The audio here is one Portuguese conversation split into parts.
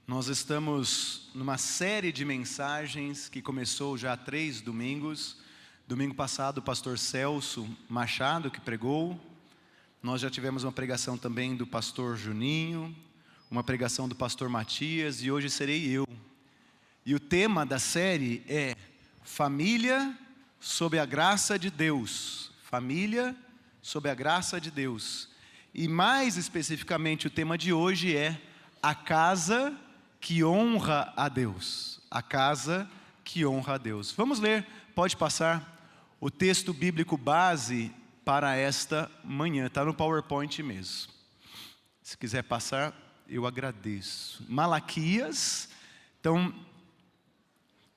Nós estamos numa série de mensagens que começou já há 3 domingos. Domingo passado o pastor Celso Machado que pregou. Nós já tivemos uma pregação também do pastor Juninho, uma pregação do pastor Matias e hoje serei eu. E o tema da série é Família sob a graça de Deus. Família sob a graça de Deus. E mais especificamente o tema de hoje é a casa que honra a Deus. A casa que honra a Deus. Vamos ler, pode passar o texto bíblico base para esta manhã. Está no PowerPoint mesmo. Se quiser passar, eu agradeço. Malaquias. Então,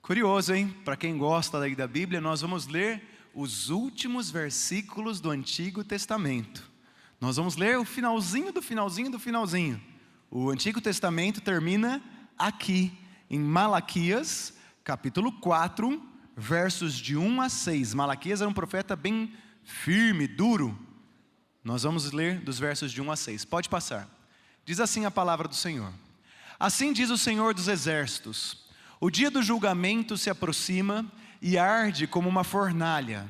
curioso, hein? Para quem gosta daí da Bíblia, nós vamos ler os últimos versículos do Antigo Testamento. Nós vamos ler o finalzinho do finalzinho do finalzinho. O Antigo Testamento termina aqui, em Malaquias, capítulo 4, versos de 1 a 6. Malaquias era um profeta bem firme, duro. Nós vamos ler dos versos de 1 a 6. Pode passar. Diz assim a palavra do Senhor. Assim diz o Senhor dos Exércitos: o dia do julgamento se aproxima e arde como uma fornalha.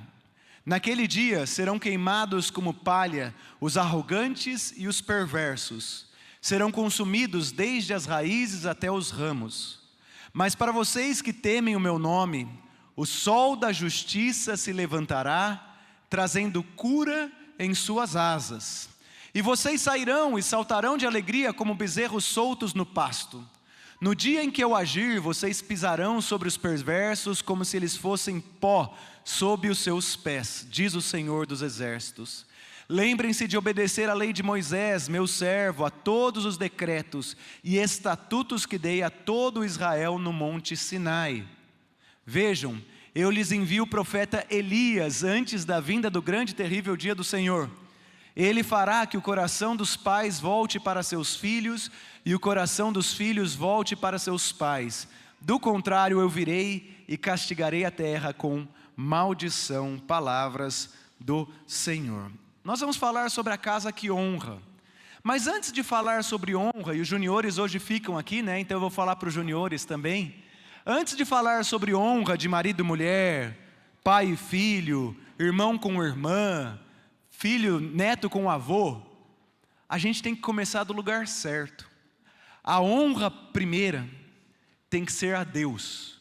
Naquele dia serão queimados como palha os arrogantes e os perversos. Serão consumidos desde as raízes até os ramos. Mas para vocês que temem o meu nome, o sol da justiça se levantará, trazendo cura em suas asas. E vocês sairão e saltarão de alegria como bezerros soltos no pasto. No dia em que eu agir, vocês pisarão sobre os perversos como se eles fossem pó sob os seus pés, diz o Senhor dos Exércitos. Lembrem-se de obedecer à lei de Moisés, meu servo, a todos os decretos e estatutos que dei a todo Israel no monte Sinai. Vejam, eu lhes envio o profeta Elias antes da vinda do grande e terrível dia do Senhor. Ele fará que o coração dos pais volte para seus filhos e o coração dos filhos volte para seus pais. Do contrário, eu virei e castigarei a terra com maldição. Palavras do Senhor. Nós vamos falar sobre a casa que honra. Mas antes de falar sobre honra, e os juniores hoje ficam aqui, né? Então eu vou falar para os juniores também. Antes de falar sobre honra de marido e mulher, pai e filho, irmão com irmã, filho, neto com avô, a gente tem que começar do lugar certo. A honra primeira tem que ser a Deus.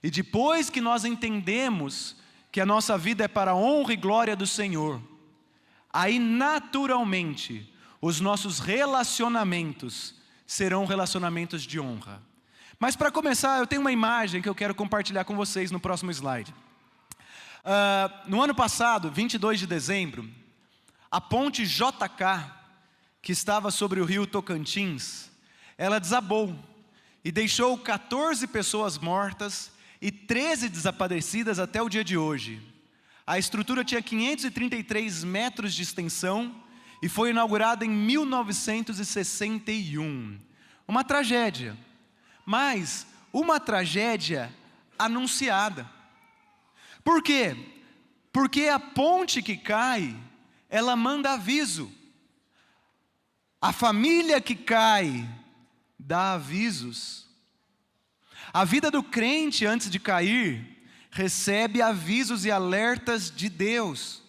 E depois que nós entendemos que a nossa vida é para a honra e glória do Senhor, aí naturalmente os nossos relacionamentos serão relacionamentos de honra. Mas para começar, eu tenho uma imagem que eu quero compartilhar com vocês no próximo slide. No ano passado, 22 de dezembro, a ponte JK, que estava sobre o rio Tocantins, ela desabou e deixou 14 pessoas mortas e 13 desaparecidas até o dia de hoje. A estrutura tinha 533 metros de extensão e foi inaugurada em 1961. Uma tragédia, mas uma tragédia anunciada. Por quê? Porque a ponte que cai, ela manda aviso. A família que cai, dá avisos. A vida do crente antes de cair, recebe avisos e alertas de Deus.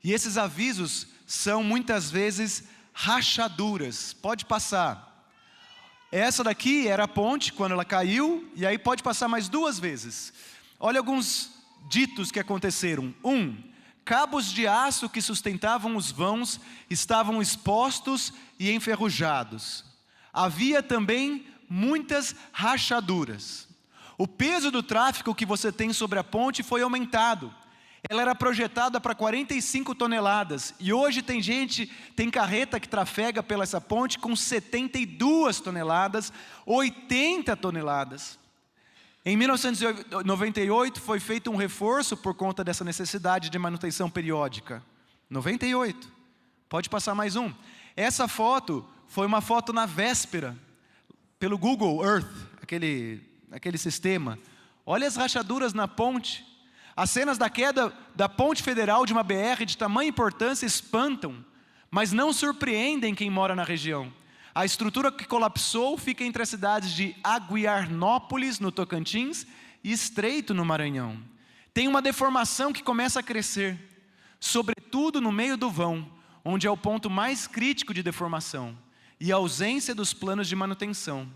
E esses avisos são muitas vezes rachaduras. Pode passar. Essa daqui era a ponte quando ela caiu. E aí pode passar mais 2 vezes. Olha alguns ditos que aconteceram. 1. Cabos de aço que sustentavam os vãos estavam expostos e enferrujados. Havia também muitas rachaduras. O peso do tráfego que você tem sobre a ponte foi aumentado. Ela era projetada para 45 toneladas. E hoje tem carreta que trafega pela essa ponte com 72 toneladas, 80 toneladas. Em 1998 foi feito um reforço por conta dessa necessidade de manutenção periódica. 98. Pode passar mais um. Essa foto foi uma foto na véspera, pelo Google Earth, aquele sistema. Olha as rachaduras na ponte. As cenas da queda da ponte federal de uma BR de tamanha importância espantam, mas não surpreendem quem mora na região. A estrutura que colapsou fica entre as cidades de Aguiarnópolis, no Tocantins, e Estreito, no Maranhão. Tem uma deformação que começa a crescer, sobretudo no meio do vão, onde é o ponto mais crítico de deformação, e a ausência dos planos de manutenção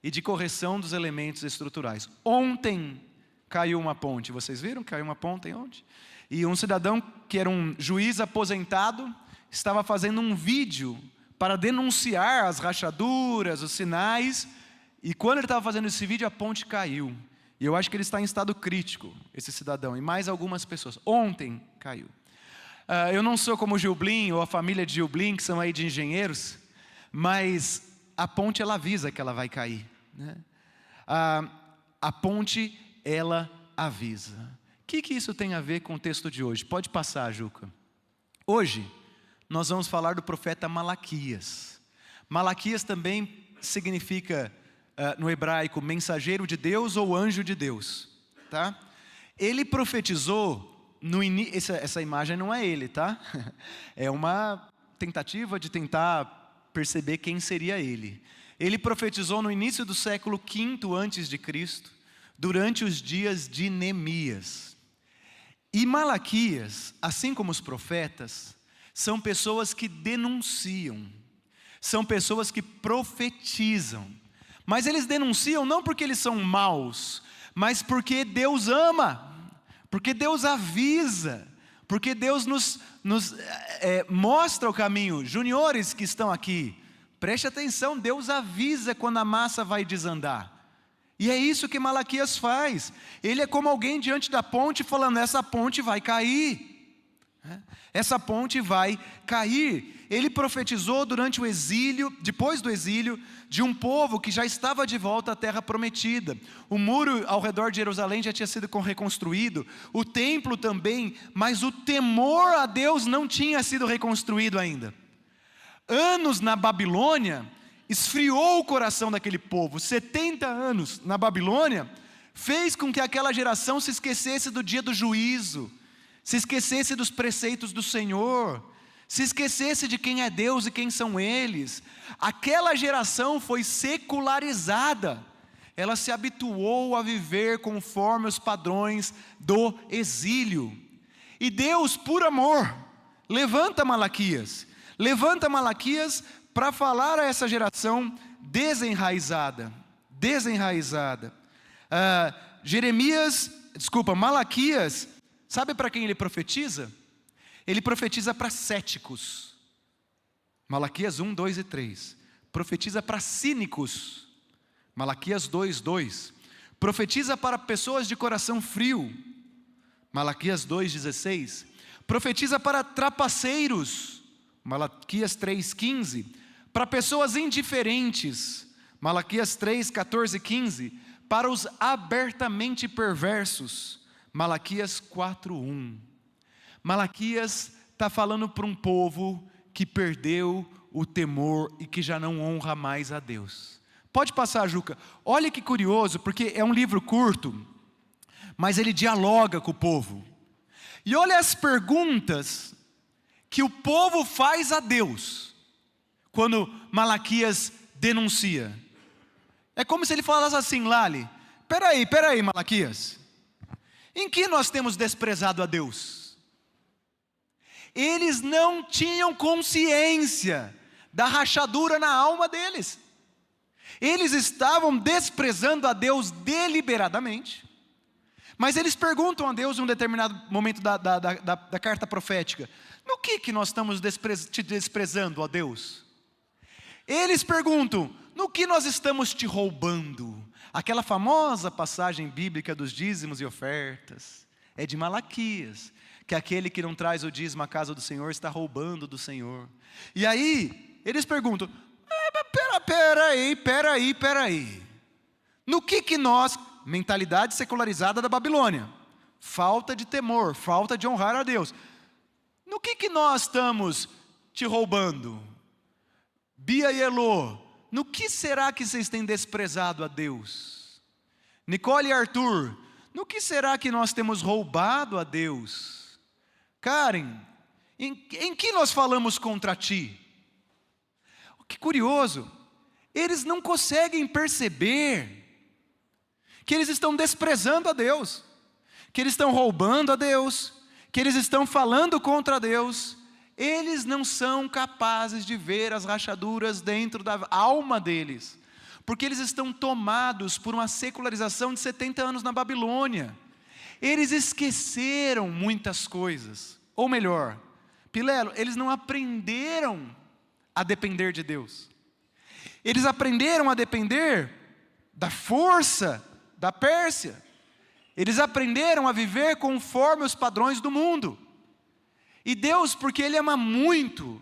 e de correção dos elementos estruturais. Ontem caiu uma ponte, vocês viram? Caiu uma ponte ontem? E um cidadão que era um juiz aposentado, estava fazendo um vídeo para denunciar as rachaduras, os sinais, e quando ele estava fazendo esse vídeo, a ponte caiu. E eu acho que ele está em estado crítico, esse cidadão, e mais algumas pessoas. Ontem caiu. Eu não sou como o Gil Blin, ou a família de Gil Blin, que são aí de engenheiros, mas a ponte ela avisa que ela vai cair, né? A ponte ela avisa. O que isso tem a ver com o texto de hoje? Pode passar, Juca. Hoje nós vamos falar do profeta Malaquias. Malaquias também significa, no hebraico, mensageiro de Deus ou anjo de Deus, tá? Ele profetizou no início. Essa imagem não é ele, tá? É uma tentativa de tentar perceber quem seria ele. Ele profetizou no início do século V a.C., durante os dias de Neemias. E Malaquias, assim como os profetas, são pessoas que denunciam, são pessoas que profetizam. Mas eles denunciam não porque eles são maus, mas porque Deus ama, porque Deus avisa, porque Deus nos mostra o caminho. Juniores que estão aqui, preste atenção, Deus avisa quando a massa vai desandar. E é isso que Malaquias faz. Ele é como alguém diante da ponte falando, essa ponte vai cair. Essa ponte vai cair. Ele profetizou durante o exílio, depois do exílio, de um povo que já estava de volta à terra prometida. O muro ao redor de Jerusalém já tinha sido reconstruído, o templo também, mas o temor a Deus não tinha sido reconstruído ainda. Anos na Babilônia esfriou o coração daquele povo. 70 anos na Babilônia fez com que aquela geração se esquecesse do dia do juízo, se esquecesse dos preceitos do Senhor, se esquecesse de quem é Deus e quem são eles. Aquela geração foi secularizada, ela se habituou a viver conforme os padrões do exílio. E Deus, por amor, levanta Malaquias para falar a essa geração desenraizada. Malaquias, sabe para quem ele profetiza? Ele profetiza para céticos. Malaquias 1, 2 e 3. Profetiza para cínicos. Malaquias 2, 2. Profetiza para pessoas de coração frio. Malaquias 2, 16. Profetiza para trapaceiros. Malaquias 3, 15. Para pessoas indiferentes. Malaquias 3, 14 e 15. Para os abertamente perversos. Malaquias 4, 1. Malaquias está falando para um povo que perdeu o temor e que já não honra mais a Deus. Pode passar, Juca. Olha que curioso, porque é um livro curto, mas ele dialoga com o povo. E olha as perguntas que o povo faz a Deus quando Malaquias denuncia. É como se ele falasse assim, Lali, peraí Malaquias, em que nós temos desprezado a Deus? Eles não tinham consciência da rachadura na alma deles. Eles estavam desprezando a Deus deliberadamente. Mas eles perguntam a Deus em um determinado momento da carta profética, no que nós estamos te desprezando, ó Deus? Eles perguntam, no que nós estamos te roubando? Aquela famosa passagem bíblica dos dízimos e ofertas, é de Malaquias, que aquele que não traz o dízimo à casa do Senhor está roubando do Senhor. E aí, eles perguntam, peraí, no que nós, mentalidade secularizada da Babilônia, falta de temor, falta de honrar a Deus, no que nós estamos te roubando? Bia e Elô, no que será que vocês têm desprezado a Deus? Nicole e Arthur, no que será que nós temos roubado a Deus? Karen, em que nós falamos contra ti? Que curioso, eles não conseguem perceber que eles estão desprezando a Deus, que eles estão roubando a Deus, que eles estão falando contra Deus. Eles não são capazes de ver as rachaduras dentro da alma deles, porque eles estão tomados por uma secularização de 70 anos na Babilônia. Eles esqueceram muitas coisas, ou melhor, Pilelo, eles não aprenderam a depender de Deus. Eles aprenderam a depender da força da Pérsia. Eles aprenderam a viver conforme os padrões do mundo. E Deus, porque Ele ama muito,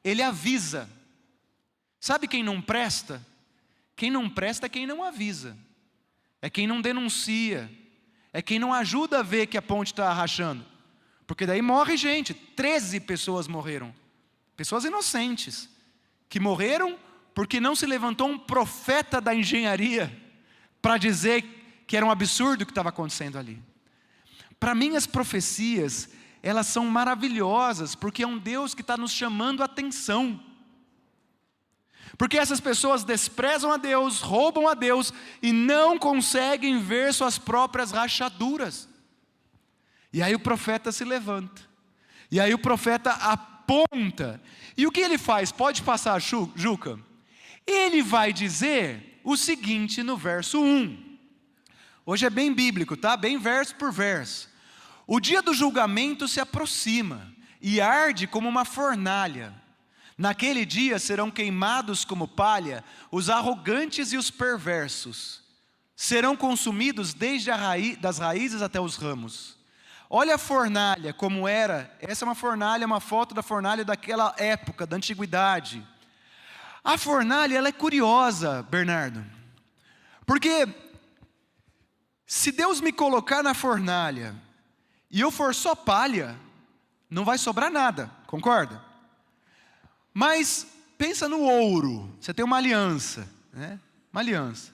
Ele avisa. Sabe quem não presta? Quem não presta é quem não avisa. É quem não denuncia. É quem não ajuda a ver que a ponte está rachando. Porque daí morre gente. 13 pessoas morreram. Pessoas inocentes. Que morreram porque não se levantou um profeta da engenharia para dizer que era um absurdo o que estava acontecendo ali. Para mim as profecias, elas são maravilhosas, porque é um Deus que está nos chamando a atenção. Porque essas pessoas desprezam a Deus, roubam a Deus e não conseguem ver suas próprias rachaduras. E aí o profeta se levanta. E aí o profeta aponta. E o que ele faz? Pode passar, Juca? Ele vai dizer o seguinte no verso 1. Hoje é bem bíblico, tá? Bem verso por verso. O dia do julgamento se aproxima e arde como uma fornalha. Naquele dia serão queimados como palha os arrogantes e os perversos. Serão consumidos desde das raízes até os ramos. Olha a fornalha como era. Essa é uma fornalha, uma foto da fornalha daquela época, da antiguidade. A fornalha, ela é curiosa, Bernardo. Porque se Deus me colocar na fornalha e eu for só palha, não vai sobrar nada, concorda? Mas pensa no ouro. Você tem uma aliança, né? Uma aliança.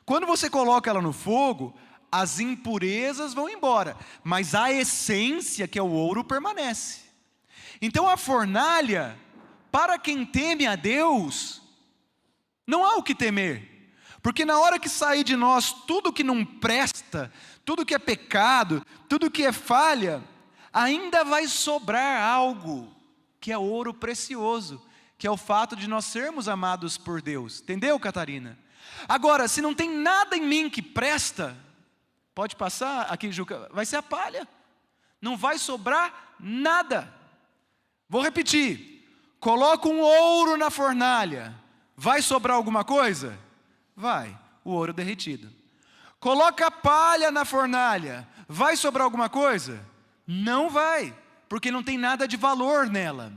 Quando você coloca ela no fogo, as impurezas vão embora, mas a essência, que é o ouro, permanece. Então a fornalha, para quem teme a Deus, não há o que temer, porque na hora que sair de nós tudo que não presta, tudo que é pecado, tudo que é falha, ainda vai sobrar algo que é ouro precioso, que é o fato de nós sermos amados por Deus. Entendeu, Catarina? Agora, se não tem nada em mim que presta, pode passar aqui, Juca, vai ser a palha. Não vai sobrar nada. Vou repetir. Coloca um ouro na fornalha. Vai sobrar alguma coisa? Vai. O ouro derretido. Coloca a palha na fornalha. Vai sobrar alguma coisa? Não vai. Porque não tem nada de valor nela.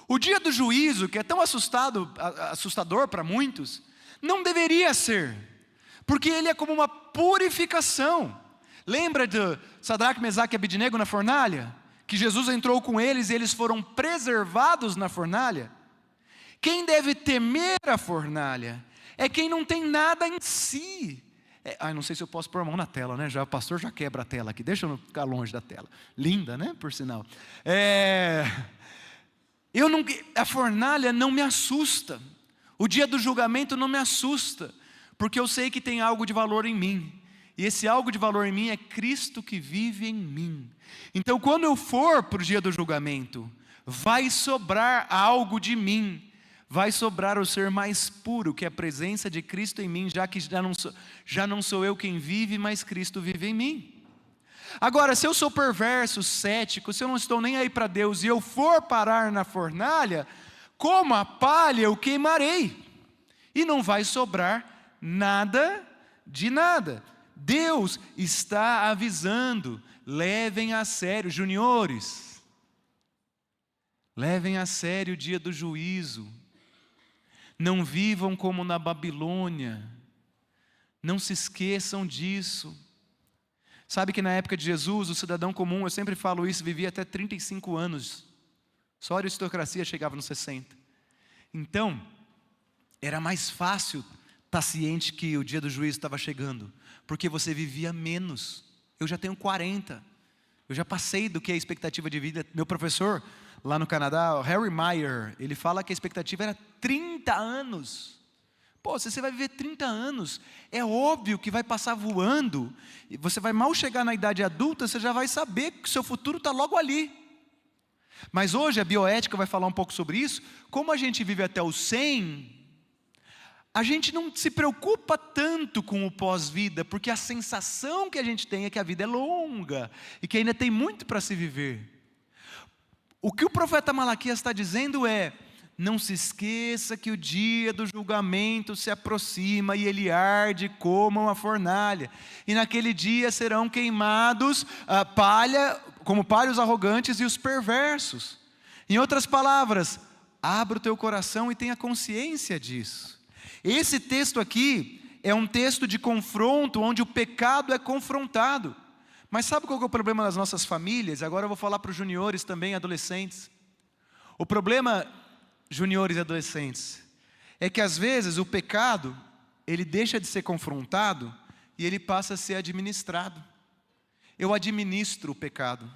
O dia do juízo, que é tão assustador para muitos, não deveria ser, porque ele é como uma purificação. Lembra de Sadraque, Mesaque e Abednego na fornalha? Que Jesus entrou com eles e eles foram preservados na fornalha? Quem deve temer a fornalha é quem não tem nada em si. Não sei se eu posso pôr a mão na tela, né? O pastor já quebra a tela aqui, deixa eu ficar longe da tela. Linda, né? Por sinal. A fornalha não me assusta. O dia do julgamento não me assusta, porque eu sei que tem algo de valor em mim. E esse algo de valor em mim é Cristo que vive em mim. Então quando eu for para o dia do julgamento, vai sobrar algo de mim. Vai sobrar o ser mais puro, que é a presença de Cristo em mim, já que já não sou eu quem vive, mas Cristo vive em mim. Agora, se eu sou perverso, cético, se eu não estou nem aí para Deus e eu for parar na fornalha, como a palha eu queimarei, e não vai sobrar nada de nada. Deus está avisando, levem a sério, juniores, levem a sério o dia do juízo. Não vivam como na Babilônia, não se esqueçam disso. Sabe que na época de Jesus, o cidadão comum, eu sempre falo isso, vivia até 35 anos, só a aristocracia chegava nos 60. Então, era mais fácil estar ciente que o dia do juízo estava chegando, porque você vivia menos. Eu já tenho 40, eu já passei do que é a expectativa de vida. Meu professor lá no Canadá, o Harry Meyer, ele fala que a expectativa era 30 anos. Pô, se você vai viver 30 anos, é óbvio que vai passar voando, e você vai mal chegar na idade adulta, você já vai saber que o seu futuro está logo ali. Mas hoje a bioética vai falar um pouco sobre isso. Como a gente vive até os 100, a gente não se preocupa tanto com o pós-vida, porque a sensação que a gente tem é que a vida é longa, e que ainda tem muito para se viver. O que o profeta Malaquias está dizendo é: não se esqueça que o dia do julgamento se aproxima e ele arde como uma fornalha. E naquele dia serão queimados como palha os arrogantes e os perversos. Em outras palavras, abra o teu coração e tenha consciência disso. Esse texto aqui é um texto de confronto, onde o pecado é confrontado. Mas sabe qual que é o problema das nossas famílias? Agora eu vou falar para os juniores também, adolescentes. O problema, juniores e adolescentes, é que às vezes o pecado, ele deixa de ser confrontado e ele passa a ser administrado. Eu administro o pecado,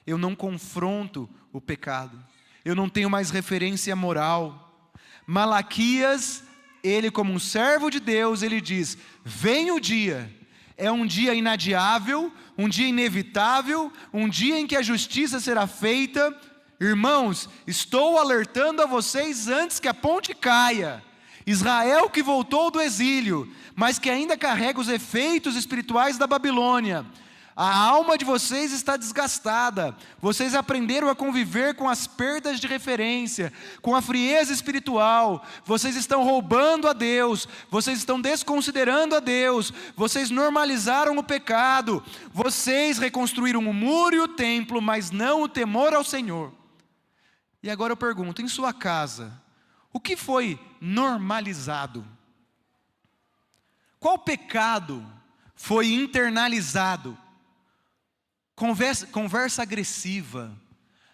eu não confronto o pecado, eu não tenho mais referência moral. Malaquias, ele como um servo de Deus, ele diz: vem o dia, é um dia inadiável, um dia inevitável, um dia em que a justiça será feita. Irmãos, estou alertando a vocês antes que a ponte caia. Israel que voltou do exílio, mas que ainda carrega os efeitos espirituais da Babilônia. A alma de vocês está desgastada. Vocês aprenderam a conviver com as perdas de referência, com a frieza espiritual. Vocês estão roubando a Deus. Vocês estão desconsiderando a Deus. Vocês normalizaram o pecado. Vocês reconstruíram o muro e o templo, mas não o temor ao Senhor. E agora eu pergunto, em sua casa, o que foi normalizado? Qual pecado foi internalizado? Conversa agressiva.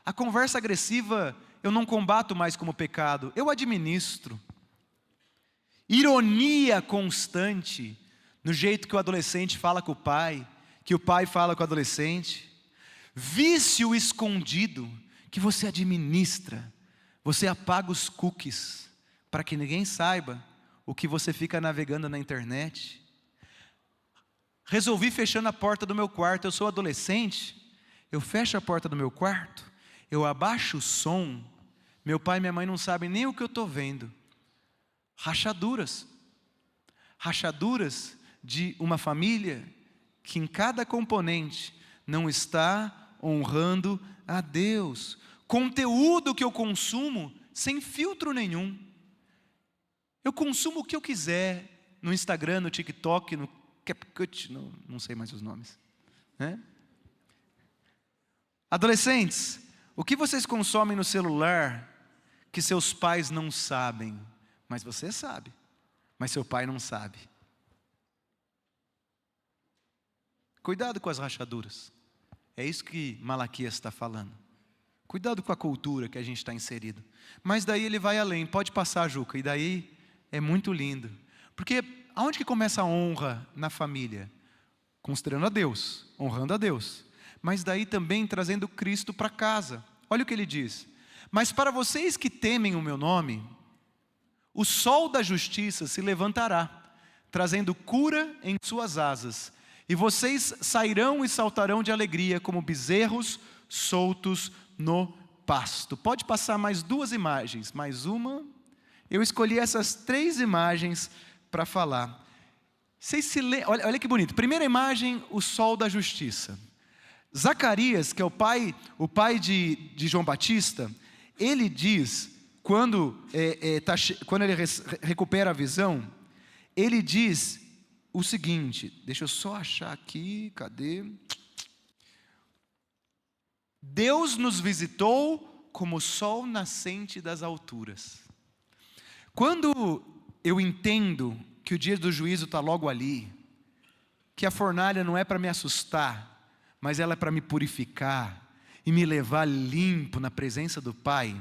A conversa agressiva eu não combato mais como pecado, eu administro. Ironia constante, no jeito que o adolescente fala com o pai, que o pai fala com o adolescente. Vício escondido, que você administra. Você apaga os cookies, para que ninguém saiba o que você fica navegando na internet. Resolvi fechando a porta do meu quarto. Eu sou adolescente, eu fecho a porta do meu quarto, eu abaixo o som, meu pai e minha mãe não sabem nem o que eu estou vendo. Rachaduras de uma família que em cada componente não está honrando a Deus. Conteúdo que eu consumo sem filtro nenhum. Eu consumo o que eu quiser, no Instagram, no TikTok, no CapCut, não sei mais os nomes, né? Adolescentes, o que vocês consomem no celular que seus pais não sabem, mas você sabe, mas seu pai não sabe? Cuidado com as rachaduras. É isso que Malaquias está falando. Cuidado com a cultura que a gente está inserido. Mas daí ele vai além. Pode passar, Juca. E daí é muito lindo. Porque aonde que começa a honra na família? Considerando a Deus, honrando a Deus. Mas daí também trazendo Cristo para casa. Olha o que ele diz: mas para vocês que temem o meu nome, o sol da justiça se levantará, trazendo cura em suas asas. E vocês sairão e saltarão de alegria como bezerros soltos no pasto. Pode passar mais duas imagens, mais uma. Eu escolhi essas 3 imagens para falar. Vocês se olha que bonito. Primeira imagem, o sol da justiça. Zacarias, que é o pai de João Batista, ele diz, quando ele recupera a visão, ele diz o seguinte, deixa eu só achar aqui, cadê? Deus nos visitou como o sol nascente das alturas. Quando eu entendo que o dia do juízo está logo ali, que a fornalha não é para me assustar, mas ela é para me purificar e me levar limpo na presença do Pai,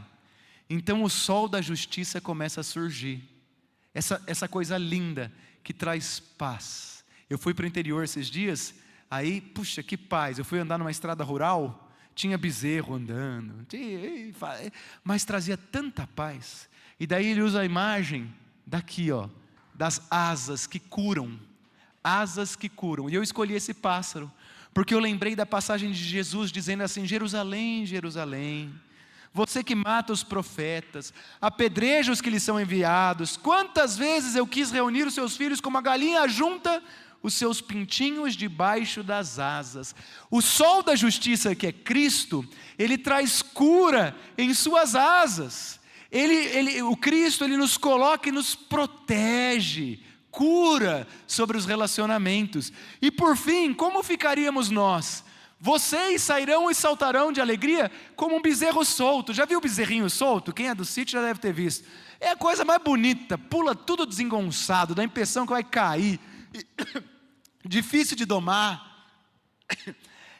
então o sol da justiça começa a surgir. Essa coisa linda que traz paz. Eu fui para o interior esses dias, aí, puxa, que paz. Eu fui andar numa estrada rural, tinha bezerro andando, mas trazia tanta paz. E daí ele usa a imagem daqui, ó, das asas que curam. Asas que curam. E eu escolhi esse pássaro, porque eu lembrei da passagem de Jesus dizendo assim: Jerusalém, Jerusalém, você que mata os profetas, apedreja os que lhes são enviados. Quantas vezes eu quis reunir os seus filhos como a galinha junta os seus pintinhos debaixo das asas. O sol da justiça, que é Cristo, ele traz cura em suas asas. O Cristo, ele nos coloca e nos protege, cura sobre os relacionamentos. E por fim, como ficaríamos nós? Vocês sairão e saltarão de alegria como um bezerro solto. Já viu o bezerrinho solto? Quem é do sítio já deve ter visto. É a coisa mais bonita, pula tudo desengonçado, dá a impressão que vai cair. Difícil de domar.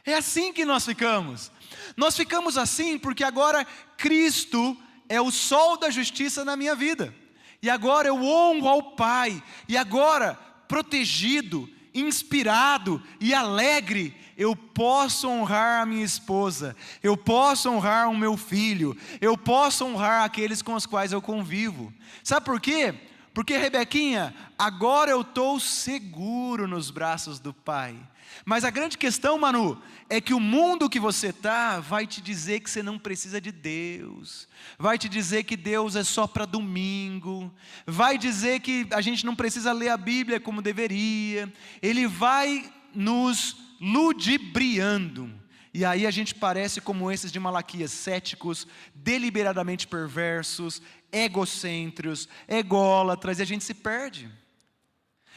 É assim que nós ficamos. Nós ficamos assim porque agora Cristo é o sol da justiça na minha vida. E agora eu honro ao Pai. E agora, protegido, inspirado e alegre, eu posso honrar a minha esposa, eu posso honrar o meu filho, eu posso honrar aqueles com os quais eu convivo. Sabe por quê? Porque, Rebequinha, agora eu estou seguro nos braços do Pai. Mas a grande questão, Manu, é que o mundo que você está vai te dizer que você não precisa de Deus, vai te dizer que Deus é só para domingo, vai dizer que a gente não precisa ler a Bíblia como deveria. Ele vai nos ludibriando. E aí a gente parece como esses de Malaquias, céticos, deliberadamente perversos, egocêntricos, ególatras, e a gente se perde.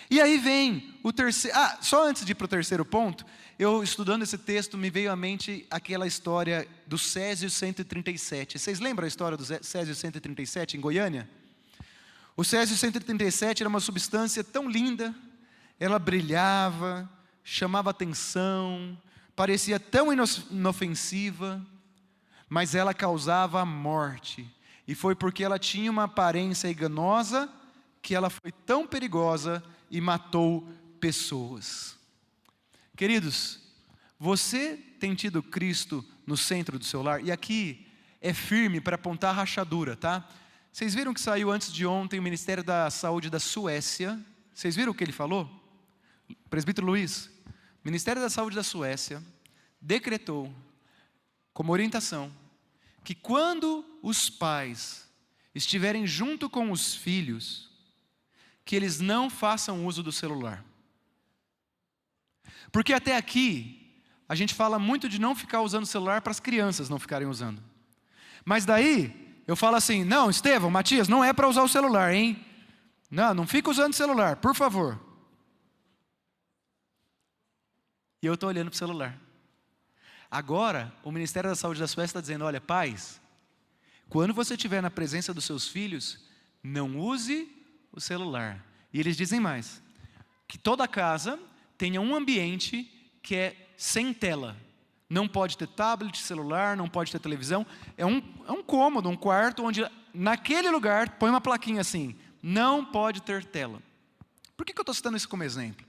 E aí vem o terceiro. Só antes de ir para o terceiro ponto, eu estudando esse texto, me veio à mente aquela história do Césio 137. Vocês lembram a história do Césio 137 em Goiânia? O Césio 137 era uma substância tão linda, ela brilhava, chamava atenção, parecia tão inofensiva, mas ela causava a morte. E foi porque ela tinha uma aparência enganosa que ela foi tão perigosa e matou pessoas. Queridos, você tem tido Cristo no centro do seu lar? E aqui é firme para apontar a rachadura, tá? Vocês viram que saiu antes de ontem o Ministério da Saúde da Suécia? Vocês viram o que ele falou? Presbítero Luiz, Ministério da Saúde da Suécia decretou como orientação que quando os pais estiverem junto com os filhos, que eles não façam uso do celular. Porque até aqui, a gente fala muito de não ficar usando o celular para as crianças não ficarem usando. Mas daí, eu falo assim: não, Estevão, Matias, não é para usar o celular, hein? Não fica usando o celular, por favor. E eu estou olhando para o celular. Agora, o Ministério da Saúde da Suécia está dizendo: olha, pais, quando você estiver na presença dos seus filhos, não use o celular. E eles dizem mais, que toda casa tenha um ambiente que é sem tela. Não pode ter tablet, celular, não pode ter televisão. É um cômodo, um quarto, onde naquele lugar põe uma plaquinha assim: não pode ter tela. Por que eu estou citando isso como exemplo?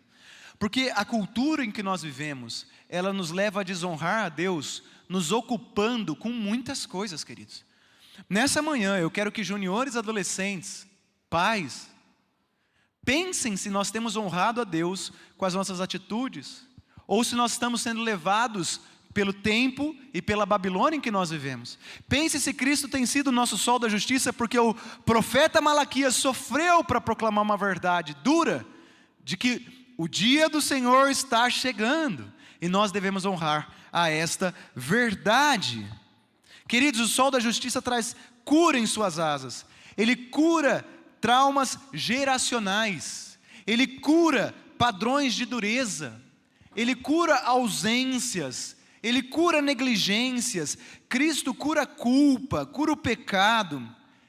Porque a cultura em que nós vivemos, ela nos leva a desonrar a Deus, nos ocupando com muitas coisas, queridos. Nessa manhã, eu quero que juniores, adolescentes, pais, pensem se nós temos honrado a Deus com as nossas atitudes, ou se nós estamos sendo levados pelo tempo e pela Babilônia em que nós vivemos. Pense se Cristo tem sido o nosso sol da justiça, porque o profeta Malaquias sofreu para proclamar uma verdade dura, de que o dia do Senhor está chegando, e nós devemos honrar a esta verdade. Queridos, o sol da justiça traz cura em suas asas. Ele cura traumas geracionais. Ele cura padrões de dureza. Ele cura ausências. Ele cura negligências. Cristo cura culpa, cura o pecado.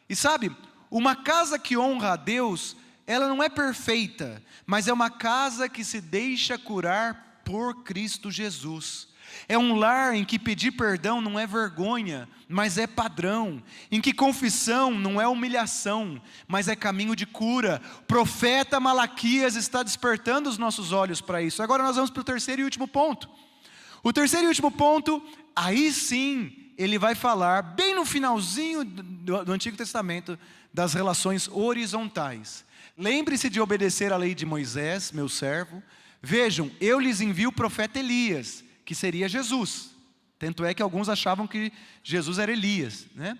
E sabe, uma casa que honra a Deus, ela não é perfeita, mas é uma casa que se deixa curar por Cristo Jesus. É um lar em que pedir perdão não é vergonha, mas é padrão. Em que confissão não é humilhação, mas é caminho de cura. O profeta Malaquias está despertando os nossos olhos para isso. Agora nós vamos para o terceiro e último ponto. O terceiro e último ponto, aí sim, ele vai falar, bem no finalzinho do Antigo Testamento, das relações horizontais. Lembre-se de obedecer à lei de Moisés, meu servo. Vejam, eu lhes envio o profeta Elias, que seria Jesus. Tanto é que alguns achavam que Jesus era Elias, né?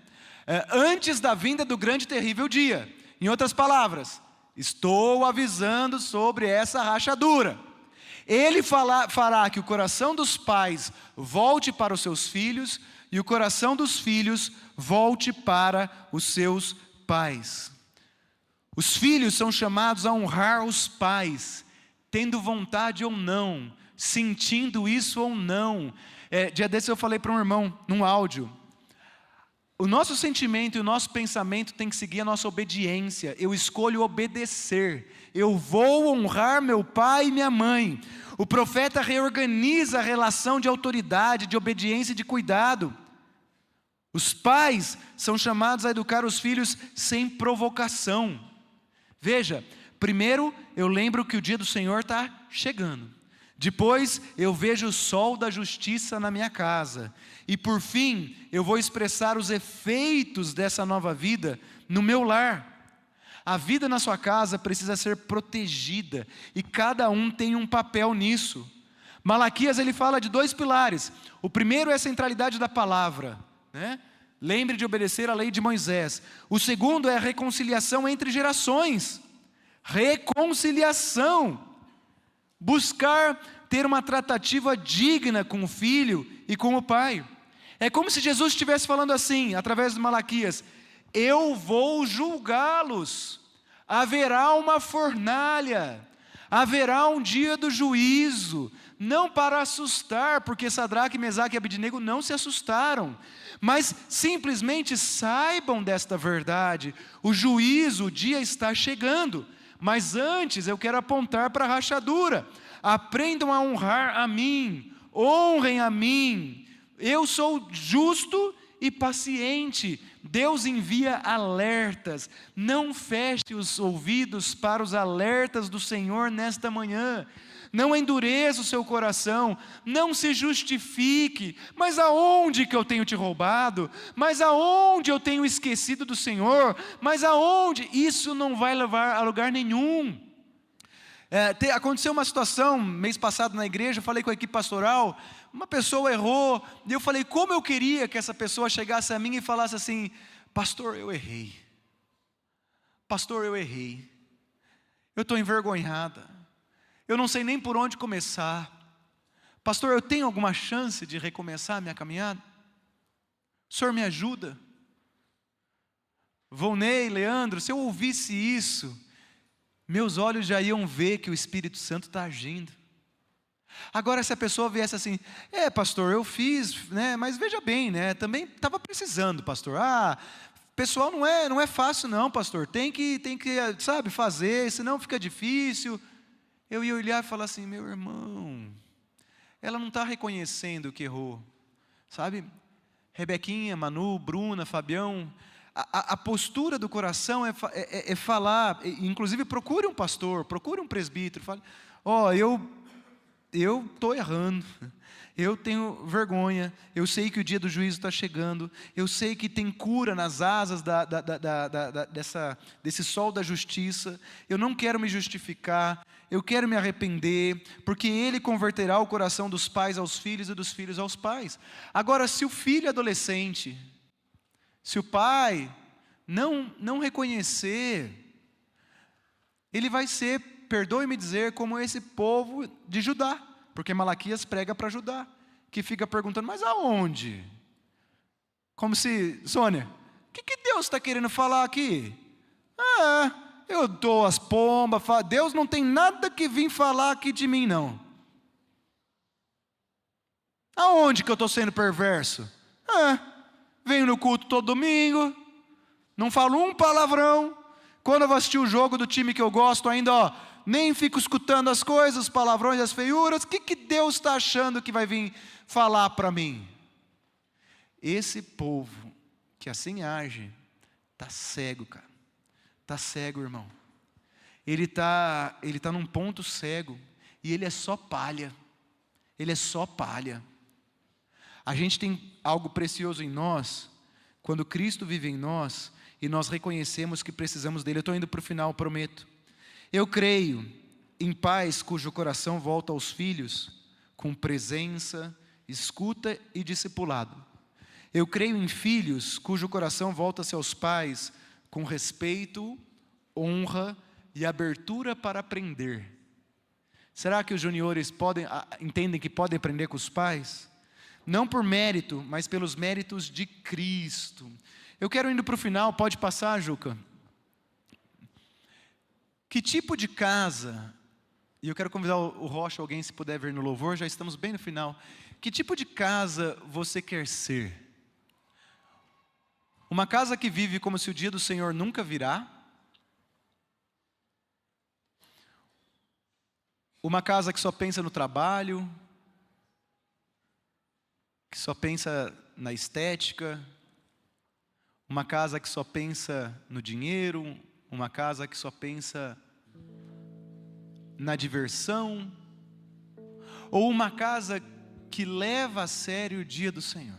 Antes da vinda do grande e terrível dia. Em outras palavras, estou avisando sobre essa rachadura. Ele fará que o coração dos pais volte para os seus filhos e o coração dos filhos volte para os seus pais. Os filhos são chamados a honrar os pais, tendo vontade ou não, sentindo isso ou não. Dia desses eu falei para um irmão, num áudio, o nosso sentimento e o nosso pensamento tem que seguir a nossa obediência. Eu escolho obedecer, eu vou honrar meu pai e minha mãe. O profeta reorganiza a relação de autoridade, de obediência e de cuidado. Os pais são chamados a educar os filhos sem provocação. Veja, primeiro eu lembro que o dia do Senhor está chegando. Depois eu vejo o sol da justiça na minha casa. E por fim, eu vou expressar os efeitos dessa nova vida no meu lar. A vida na sua casa precisa ser protegida. E cada um tem um papel nisso. Malaquias ele fala de 2 pilares. O primeiro é a centralidade da palavra, né? Lembre de obedecer à lei de Moisés. O segundo é a reconciliação entre gerações. Reconciliação. Buscar ter uma tratativa digna com o filho e com o pai. É como se Jesus estivesse falando assim, através de Malaquias: eu vou julgá-los, haverá uma fornalha, haverá um dia do juízo, não para assustar, porque Sadraque, Mesaque e Abednego não se assustaram, mas simplesmente saibam desta verdade, o juízo, o dia está chegando. Mas antes eu quero apontar para a rachadura. Aprendam a honrar a mim, honrem a mim. Eu sou justo e paciente. Deus envia alertas. Não feche os ouvidos para os alertas do Senhor nesta manhã. Não endureça o seu coração, não se justifique. Mas aonde que eu tenho te roubado? Mas aonde eu tenho esquecido do Senhor? Mas aonde? Isso não vai levar a lugar nenhum. Aconteceu uma situação, mês passado na igreja, eu falei com a equipe pastoral, uma pessoa errou, e eu falei, como eu queria que essa pessoa chegasse a mim e falasse assim: pastor, eu errei. Pastor, eu errei. Eu estou envergonhada. Eu não sei nem por onde começar. Pastor, eu tenho alguma chance de recomeçar a minha caminhada? O senhor me ajuda? Volney, Leandro, se eu ouvisse isso, meus olhos já iam ver que o Espírito Santo está agindo. Agora, se a pessoa viesse assim: pastor, eu fiz, né, mas veja bem, né, também estava precisando, pastor. Pessoal, não é fácil não, pastor, tem que, sabe, fazer, senão fica difícil. Eu ia olhar e falar assim: meu irmão, ela não está reconhecendo que errou, sabe? Rebequinha, Manu, Bruna, Fabião, a postura do coração é falar, inclusive procure um pastor, procure um presbítero, fale: eu estou errando, eu tenho vergonha, eu sei que o dia do juízo está chegando, eu sei que tem cura nas asas desse sol da justiça, eu não quero me justificar, eu quero me arrepender, porque Ele converterá o coração dos pais aos filhos e dos filhos aos pais. Agora, se o filho é adolescente, se o pai não reconhecer, ele vai ser, perdoe-me dizer, como esse povo de Judá, porque Malaquias prega para Judá, que fica perguntando: mas aonde? Como se, Sônia, o que Deus está querendo falar aqui? Eu dou as pombas, Deus não tem nada que vir falar aqui de mim não. Aonde que eu estou sendo perverso? Venho no culto todo domingo, não falo um palavrão. Quando eu vou assistir o jogo do time que eu gosto ainda, nem fico escutando as coisas, os palavrões, as feiuras. O que Deus está achando que vai vir falar para mim? Esse povo que assim age, está cego, cara. Está cego, irmão. Ele tá num ponto cego, e ele é só palha. Ele é só palha. A gente tem algo precioso em nós, quando Cristo vive em nós, e nós reconhecemos que precisamos dele. Eu estou indo para o final, prometo. Eu creio em pais cujo coração volta aos filhos com presença, escuta e discipulado. Eu creio em filhos cujo coração volta-se aos pais com respeito, honra e abertura para aprender. Será que os juniores entendem que podem aprender com os pais? Não por mérito, mas pelos méritos de Cristo. Eu quero indo para o final, pode passar, Juca. Que tipo de casa, e eu quero convidar o Rocha, alguém se puder vir no louvor, já estamos bem no final. Que tipo de casa você quer ser? Uma casa que vive como se o dia do Senhor nunca virá? Uma casa que só pensa no trabalho? Que só pensa na estética? Uma casa que só pensa no dinheiro? Uma casa que só pensa na diversão? Ou uma casa que leva a sério o dia do Senhor?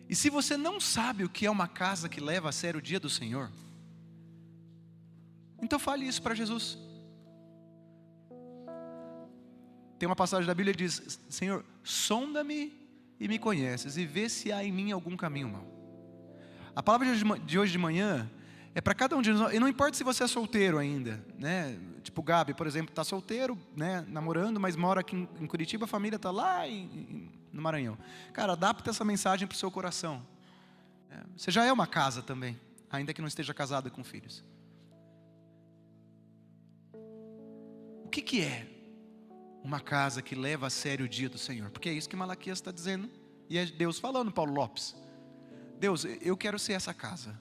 E se você não sabe o que é uma casa que leva a sério o dia do Senhor, então fale isso para Jesus. Tem uma passagem da Bíblia que diz: Senhor, sonda-me e me conheces, e vê se há em mim algum caminho mau. A palavra de hoje de manhã é para cada um de nós, e não importa se você é solteiro ainda, né? Tipo o Gabi, por exemplo, está solteiro, né? Namorando, mas mora aqui em Curitiba, a família está lá no Maranhão. Cara, adapta essa mensagem para o seu coração. Você já é uma casa também, ainda que não esteja casado com filhos. O que é uma casa que leva a sério o dia do Senhor? Porque é isso que Malaquias está dizendo, e é Deus falando, Paulo Lopes. Deus, eu quero ser essa casa.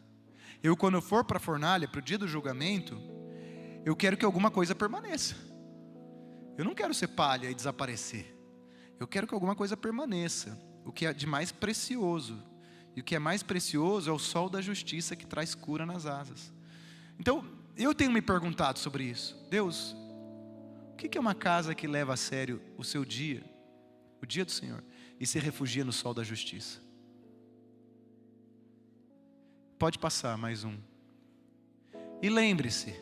Eu, quando eu for para a fornalha, para o dia do julgamento, eu quero que alguma coisa permaneça. Eu não quero ser palha e desaparecer. Eu quero que alguma coisa permaneça, o que é de mais precioso. E o que é mais precioso é o sol da justiça que traz cura nas asas. Então, eu tenho me perguntado sobre isso. Deus, o que é uma casa que leva a sério o seu dia, o dia do Senhor, e se refugia no sol da justiça? Pode passar mais um. E lembre-se,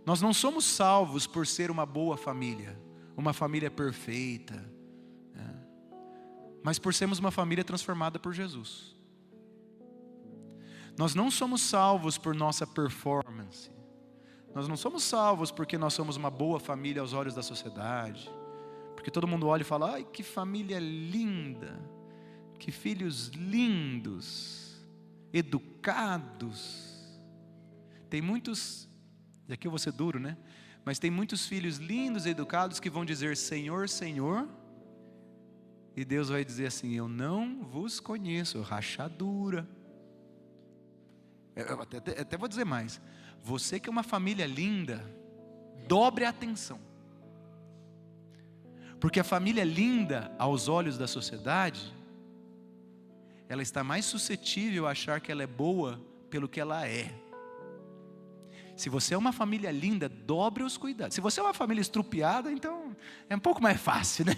nós não somos salvos por ser uma boa família, uma família perfeita, né? Mas por sermos uma família transformada por Jesus. Nós não somos salvos por nossa performance. Nós não somos salvos porque nós somos uma boa família aos olhos da sociedade, porque todo mundo olha e fala: ai, que família linda, que filhos lindos, educados. Tem muitos, e aqui eu vou ser duro, né? Mas tem muitos filhos lindos e educados que vão dizer Senhor, Senhor, e Deus vai dizer assim: eu não vos conheço, rachadura. Eu até vou dizer mais: você que é uma família linda, dobre a atenção, porque a família linda aos olhos da sociedade, ela está mais suscetível a achar que ela é boa pelo que ela é. Se você é uma família linda, dobre os cuidados. Se você é uma família estrupiada, então é um pouco mais fácil, né?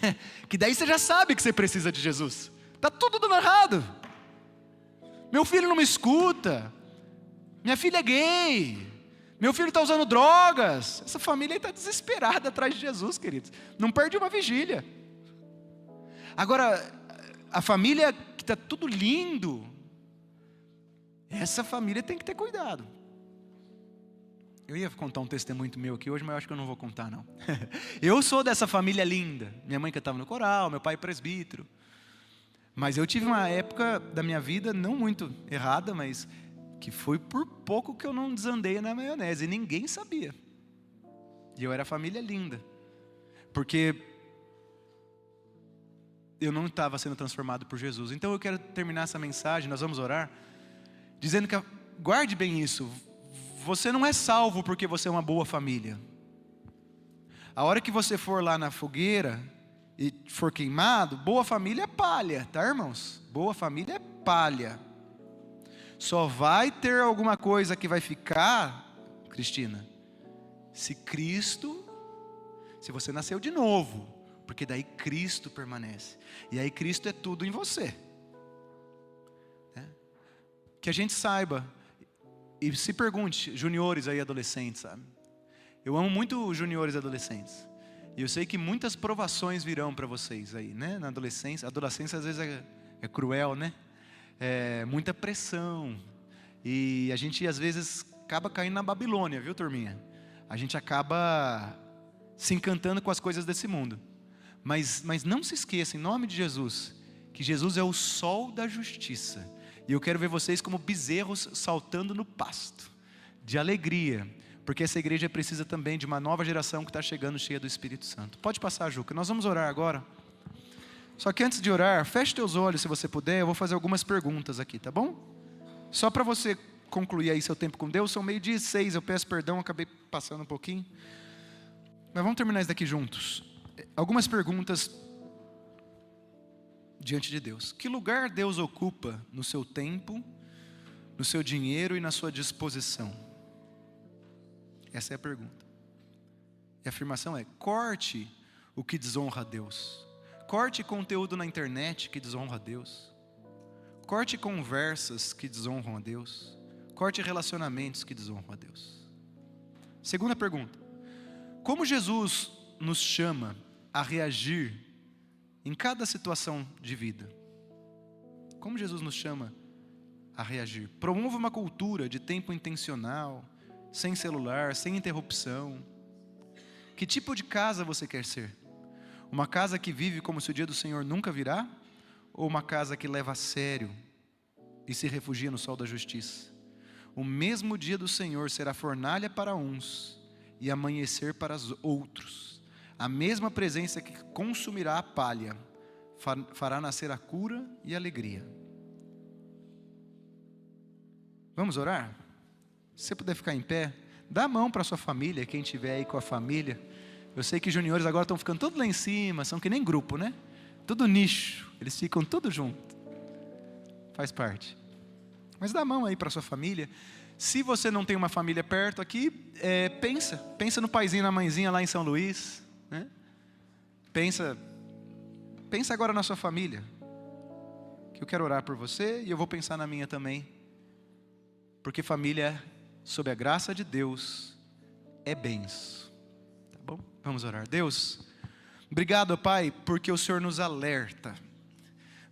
Que daí você já sabe que você precisa de Jesus. Está tudo dando errado. Meu filho não me escuta. Minha filha é gay. Meu filho está usando drogas. Essa família está desesperada atrás de Jesus, queridos. Não perde uma vigília. Agora, a família que está tudo lindo, essa família tem que ter cuidado. Eu ia contar um testemunho meu aqui hoje, mas eu acho que eu não vou contar, não. Eu sou dessa família linda. Minha mãe cantava no coral, meu pai presbítero. Mas eu tive uma época da minha vida, não muito errada, mas que foi por pouco que eu não desandei na maionese, e ninguém sabia. E eu era família linda, porque eu não estava sendo transformado por Jesus. Então eu quero terminar essa mensagem, nós vamos orar, dizendo que, guarde bem isso, você não é salvo porque você é uma boa família. A hora que você for lá na fogueira e for queimado, boa família é palha, tá, irmãos? Boa família é palha. Só vai ter alguma coisa que vai ficar, Cristina, se você nasceu de novo, porque daí Cristo permanece, e aí Cristo é tudo em você, né? Que a gente saiba, E se pergunte, juniores aí, adolescentes, sabe? Eu amo muito juniores e adolescentes. E eu sei que muitas provações virão para vocês aí, né? Na adolescência. A adolescência às vezes é cruel, né? É muita pressão. E a gente às vezes acaba caindo na Babilônia, viu, turminha? A gente acaba se encantando com as coisas desse mundo. Mas não se esqueça, em nome de Jesus, que Jesus é o sol da justiça. E eu quero ver vocês como bezerros saltando no pasto, de alegria, porque essa igreja precisa também de uma nova geração que está chegando cheia do Espírito Santo. Pode passar, Juca, nós vamos orar agora. Só que antes de orar, feche teus olhos se você puder, eu vou fazer algumas perguntas aqui, tá bom? Só para você concluir aí seu tempo com Deus, são 12:06, eu peço perdão, acabei passando um pouquinho. Mas vamos terminar isso daqui juntos. Algumas perguntas diante de Deus. Que lugar Deus ocupa no seu tempo, no seu dinheiro e na sua disposição? Essa é a pergunta. E a afirmação é: corte o que desonra a Deus. Corte conteúdo na internet que desonra a Deus. Corte conversas que desonram a Deus. Corte relacionamentos que desonram a Deus. Segunda pergunta: como Jesus nos chama a reagir em cada situação de vida? Como Jesus nos chama a reagir? Promova uma cultura de tempo intencional, sem celular, sem interrupção. Que tipo de casa você quer ser? Uma casa que vive como se o dia do Senhor nunca virá? Ou uma casa que leva a sério e se refugia no sol da justiça? O mesmo dia do Senhor será fornalha para uns e amanhecer para os outros. A mesma presença que consumirá a palha fará nascer a cura e a alegria. Vamos orar? Se você puder ficar em pé, dá a mão para a sua família, quem estiver aí com a família. Eu sei que juniores agora estão ficando todos lá em cima, são que nem grupo, né? Tudo nicho, eles ficam tudo junto. Faz parte. Mas dá a mão aí para a sua família. Se você não tem uma família perto aqui, pensa no paizinho e na mãezinha lá em São Luís, né? Pensa agora na sua família, que eu quero orar por você e eu vou pensar na minha também, porque família, sob a graça de Deus, é benção, tá bom? Vamos orar. Deus, obrigado, Pai, porque o Senhor nos alerta.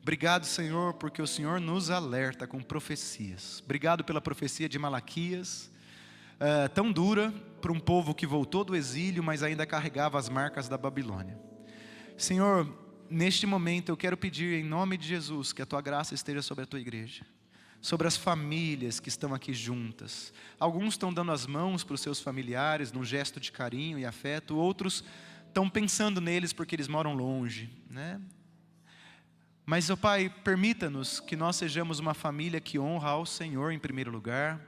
Obrigado, Senhor, porque o Senhor nos alerta com profecias. Obrigado pela profecia de Malaquias, tão dura para um povo que voltou do exílio, mas ainda carregava as marcas da Babilônia. Senhor, neste momento eu quero pedir em nome de Jesus que a Tua graça esteja sobre a Tua igreja, sobre as famílias que estão aqui juntas. Alguns estão dando as mãos para os seus familiares num gesto de carinho e afeto, outros estão pensando neles porque eles moram longe, né? Mas, ó Pai, permita-nos que nós sejamos uma família que honra ao Senhor em primeiro lugar,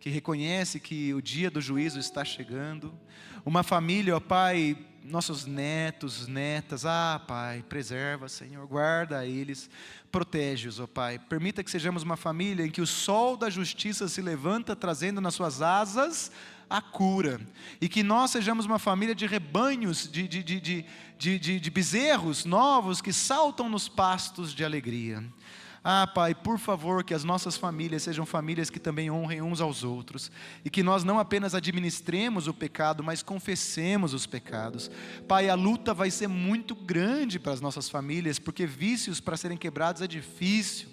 que reconhece que o dia do juízo está chegando. Uma família, ó Pai, nossos netos, netas, Pai, preserva, Senhor, guarda eles, protege-os, ó Pai. Permita que sejamos uma família em que o sol da justiça se levanta, trazendo nas suas asas a cura, e que nós sejamos uma família de rebanhos, de bezerros novos que saltam nos pastos de alegria. Pai, por favor, que as nossas famílias sejam famílias que também honrem uns aos outros, e que nós não apenas administremos o pecado, mas confessemos os pecados. Pai, a luta vai ser muito grande para as nossas famílias, porque vícios para serem quebrados é difícil,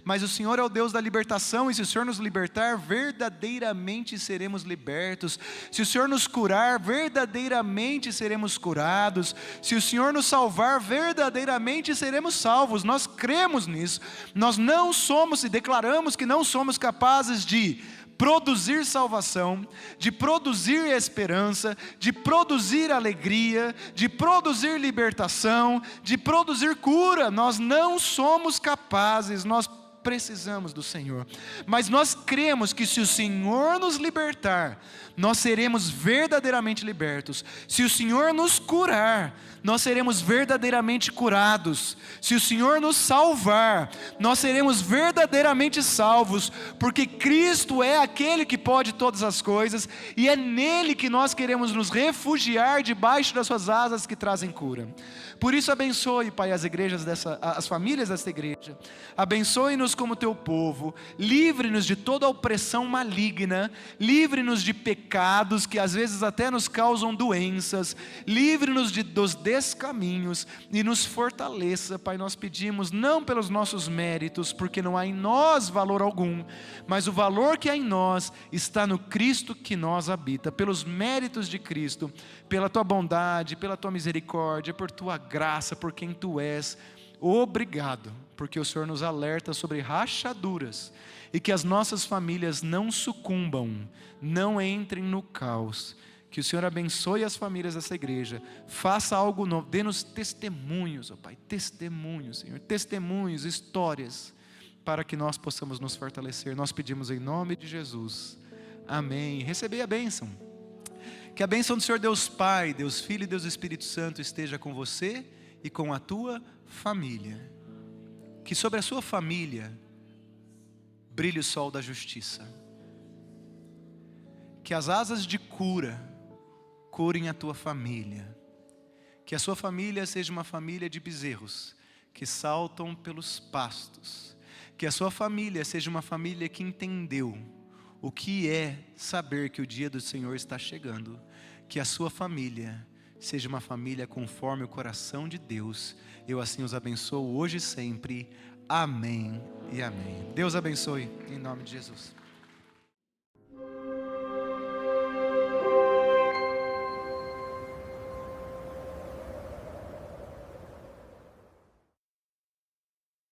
mas o Senhor é o Deus da libertação, e se o Senhor nos libertar, verdadeiramente seremos libertos. Se o Senhor nos curar, verdadeiramente seremos curados. Se o Senhor nos salvar, verdadeiramente seremos salvos. Nós cremos nisso. Nós não somos e declaramos que não somos capazes de produzir salvação, de produzir esperança, de produzir alegria, de produzir libertação, de produzir cura. Nós não somos capazes, nós precisamos do Senhor, mas nós cremos que se o Senhor nos libertar, nós seremos verdadeiramente libertos. Se o Senhor nos curar, nós seremos verdadeiramente curados. Se o Senhor nos salvar, nós seremos verdadeiramente salvos, porque Cristo é aquele que pode todas as coisas, e é nele que nós queremos nos refugiar debaixo das suas asas que trazem cura. Por isso abençoe, Pai, as famílias desta igreja. Abençoe-nos aceita-nos como teu povo, livre-nos de toda a opressão maligna, livre-nos de pecados que às vezes até nos causam doenças, livre-nos dos descaminhos e nos fortaleça, Pai. Nós pedimos não pelos nossos méritos, porque não há em nós valor algum, mas o valor que há em nós está no Cristo que nós habita, pelos méritos de Cristo, pela tua bondade, pela tua misericórdia, por tua graça, por quem tu és. Obrigado, porque o Senhor nos alerta sobre rachaduras e que as nossas famílias não sucumbam, não entrem no caos. Que o Senhor abençoe as famílias dessa igreja, faça algo novo, dê-nos testemunhos, ó Pai, testemunhos, Senhor, testemunhos, histórias, para que nós possamos nos fortalecer. Nós pedimos em nome de Jesus, amém. Recebei a bênção. Que a bênção do Senhor Deus Pai, Deus Filho e Deus Espírito Santo esteja com você e com a tua família. Que sobre a sua família brilhe o sol da justiça. Que as asas de cura curem a tua família. Que a sua família seja uma família de bezerros que saltam pelos pastos. Que a sua família seja uma família que entendeu o que é saber que o dia do Senhor está chegando. Que a sua família seja uma família conforme o coração de Deus. Eu assim os abençoo hoje e sempre. Amém e amém. Deus abençoe, em nome de Jesus.